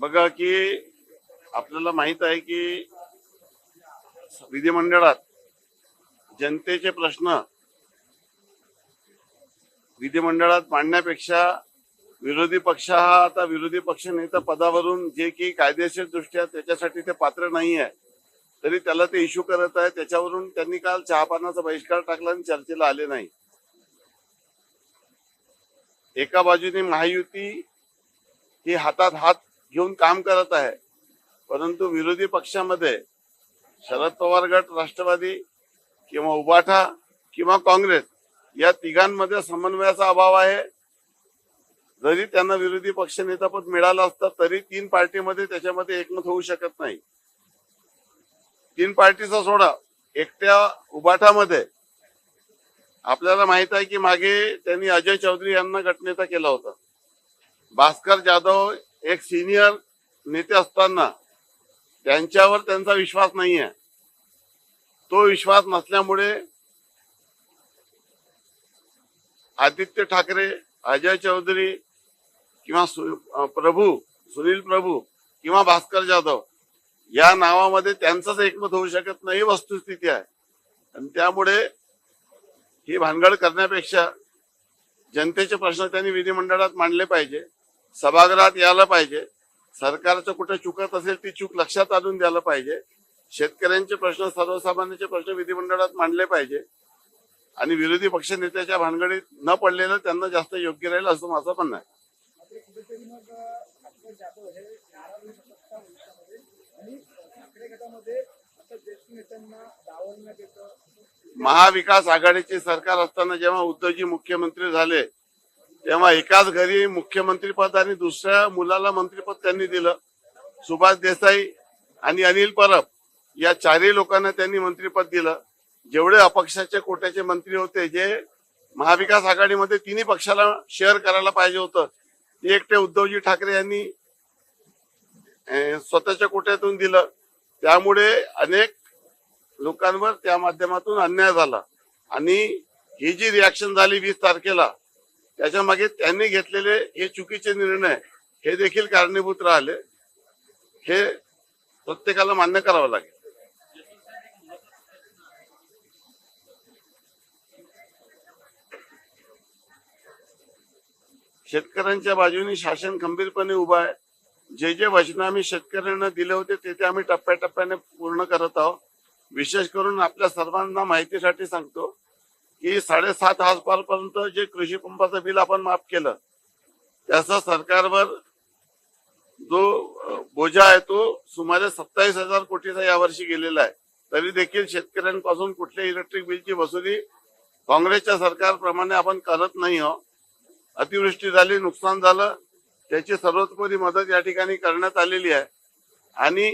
बघा की आपल्याला माहित आहे की विधिमंडळात जनतेचे प्रश्न विधिमंडळात मांडण्यापेक्षा विरोधी पक्ष हा आता विरोधी पक्ष नेता पदावरून जे की कायदेशीर दृष्ट्या त्याच्यासाठी ते पात्र नाही आहे तरी त्याला ते इश्यू करत आहे। त्याच्यावरून त्यांनी काल चहापानाचा बहिष्कार टाकला आणि चर्चेला आले नाही। एका बाजूने महायुती ही हातात हात घेऊन काम करत आहे, परंतु विरोधी पक्षामध्ये शरद पवार गट, राष्ट्रवादी किंवा उबाठा किंवा काँग्रेस या तिघांमध्ये समन्वयाचा अभाव आहे। जरी त्यांना विरोधी पक्ष नेतापद मिळालं असतं तरी तीन पार्टीमध्ये त्याच्यामध्ये एकमत होऊ शकत नाही। तीन पार्टीचा सोडा, एकट्या उबाठामध्ये आपल्याला माहित आहे की मागे त्यांनी अजय चौधरी यांना गटनेता केला होता। भास्कर जाधव एक सिनियर नेते असताना त्यांच्यावर त्यांचा विश्वास नाही आहे। तो विश्वास नसल्यामुळे आदित्य ठाकरे, अजय चौधरी किंवा सुनील प्रभू किंवा भास्कर जाधव या नावामध्ये त्यांचाच एकमत होऊ शकत नाही, वस्तुस्थिती आहे। आणि त्यामुळे ही भानगड करण्यापेक्षा जनतेचे प्रश्न त्यांनी विधिमंडळात मांडले पाहिजे, सभागृहात यायला पाहिजे, सरकारचं कुठे चुकत असेल ती चूक लक्षात आणून द्यायला पाहिजे, शेतकऱ्यांचे प्रश्न, सर्वसामान्यांचे प्रश्न विधिमंडळात मांडले पाहिजे आणि विरोधी पक्ष नेत्याच्या भानगडीत न पडलेलं त्यांना जास्त योग्य राहील असं माझं म्हणणं आहे। महाविकास आघाडीचे सरकार असताना जेव्हा उद्धवजी मुख्यमंत्री झाले तेव्हा एकाच घरी मुख्यमंत्री पद आणि दुसऱ्या मुलाला मंत्रीपद त्यांनी दिलं। सुभाष देसाई आणि अनिल परब या चारही लोकांना त्यांनी मंत्रीपद दिलं। जेवढे अपक्षाचे कोट्याचे मंत्री होते, जे महाविकास आघाडीमध्ये तिन्ही पक्षाला शेअर करायला पाहिजे होतं, ते एकटे उद्धवजी ठाकरे यांनी स्वतःच्या कोट्यातून दिलं। त्यामुळे अनेक लोकांवर त्या माध्यमातून अन्याय झाला आणि ही जी रिॲक्शन झाली 20 तारखेला, त्याच्या मागे त्यांनी घेतलेले हे चुकीचे निर्णय हे देखील कारणीभूत राहिले। हे प्रत्येकाला मान्य करावं लागेल। शेतकऱ्यांच्या बाजूने शासन खंबीरपणे उभा आहे। जे जे वचन आम्ही शेतकऱ्यांना दिले होते ते आम्ही टप्प्याटप्प्याने पूर्ण करत आहोत। विशेष करून आपल्या सर्वांना माहितीसाठी सांगतो की 7.5 हजारपर्यंत जे कृषी पंपाचं बिल आपण माफ केलं, त्याचा सरकारवर जो बोजा आहे तो सुमारे 27,000 कोटीचा यावर्षी गेलेला आहे। तरी देखील शेतकऱ्यांपासून कुठल्या इलेक्ट्रिक बिलची वसुली काँग्रेसच्या सरकारप्रमाणे आपण करत नाही आहोत। अतिवृष्टी झाली, नुकसान झालं, त्याची सर्वतोपरी मदत या ठिकाणी करण्यात आलेली आहे आणि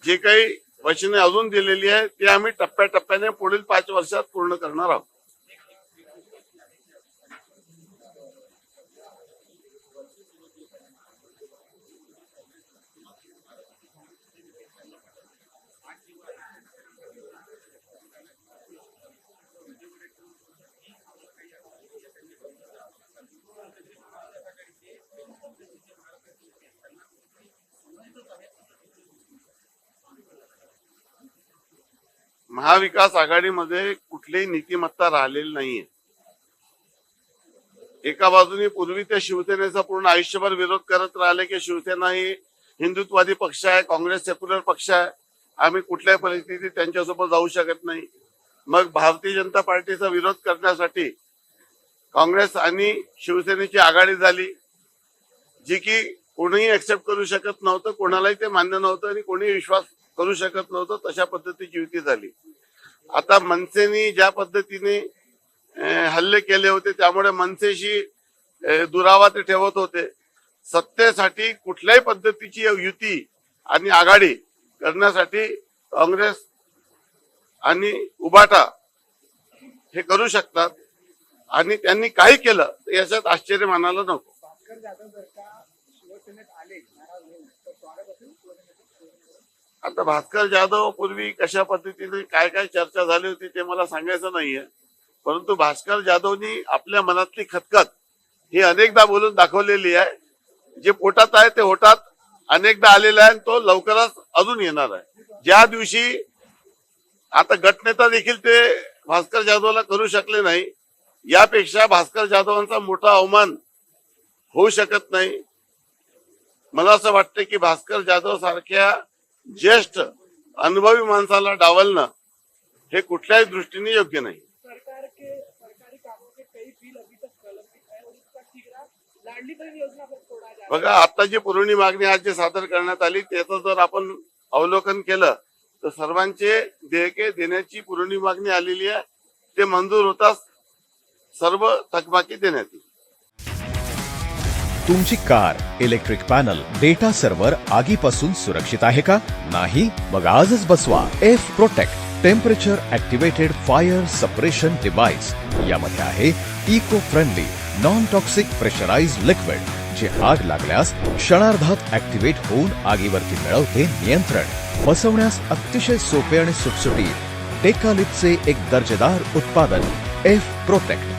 जे काही वचने अजून दिलेली आहे ते आम्ही टप्प्याटप्प्याने पुढील 5 वर्षात पूर्ण करणार आहोत। महाविकास आघाडीमध्ये कुठलीही नीतिमत्ता राहिलेली नाहीये। एका बाजूने पूर्वी ते शिवसेनेचा पूर्ण आयुष्यभर विरोध करत राहिले की शिवसेना ही हिंदुत्ववादी पक्ष आहे, काँग्रेस सेक्युलर पक्ष आहे, आम्ही कुठल्याही परिस्थितीत त्यांच्यासोबत जाऊ शकत नाही। मग भारतीय जनता पार्टीचा विरोध करण्यासाठी काँग्रेस आणि शिवसेनेची आघाडी झाली, जी की कोणीही एक्सेप्ट करू शकत नव्हतं, कोणालाही ते मान्य नव्हतं आणि कोणी विश्वास करू शकत नव्हतं। तशा पद्धतीची युती झाली। आता मनसेनी ज्या पद्धतीने हल्ले केले होते त्यामुळे मनसेशी दुरावा ते ठेवत होते। सत्तेसाठी कुठल्याही पद्धतीची युती आणि आघाडी करण्यासाठी काँग्रेस आणि उबाटा हे करू शकतात आणि त्यांनी काही केलं तर याच्यात आश्चर्य मानायला नको। आता भास्कर जाधव पूर्वी कशा पद्धतीने काय काय चर्चा झाली होती ते मला सांगायचं नाहीये, परंतु भास्कर जाधवनी आपल्या मनातली खतखत ही अनेकदा बोलून दाखवलेली आहे। जे पोटात आहे ते होटात अनेकदा आलेला आहे आणि तो लवकरच अजून येणार आहे. ज्या दिवशी आता गटनेता देखील ते भास्कर जाधवला करू शकले नाही, यापेक्षा भास्कर जाधवांचा मोठा अवमान होऊ शकत नाही. मला असं वाटतं की भास्कर जाधव सारख्या ज्येष्ठ अनुभवी माणसाला डावलणं हे कुठल्याही दृष्टीने योग्य नाही. सरकारी कामों के कई बिल अभी तक प्रलंबित है और इसका शीघ्र लाडली बहन योजना पर तोड़ा जा रहा है. बघा, आता जी पुरवणी मागणी आज जी सादर करण्यात आली त्याचं जर आपण अवलोकन केलं तर सर्वांचे देयके देण्याची पुरवणी मागणी आलेली आहे. ते मंजूर होताच सर्व थकबाकी देण्यात येईल. तुमची car, electric panel, data server आगीपासून सुरक्षित आहे का? नाही? मग आजच बसवा F protect temperature activated fire suppression device. यामध्ये आहे eco friendly non toxic pressurised liquid, जे आग लागल्यास क्षणार्धात ऍक्टिव्हेट होऊन आगीवरती मिळवते नियंत्रण. बसवण्यास अतिशय सोपे आणि सुटसुटीत टेकालिपचे एक दर्जेदार उत्पादन एफ प्रोटेक्ट.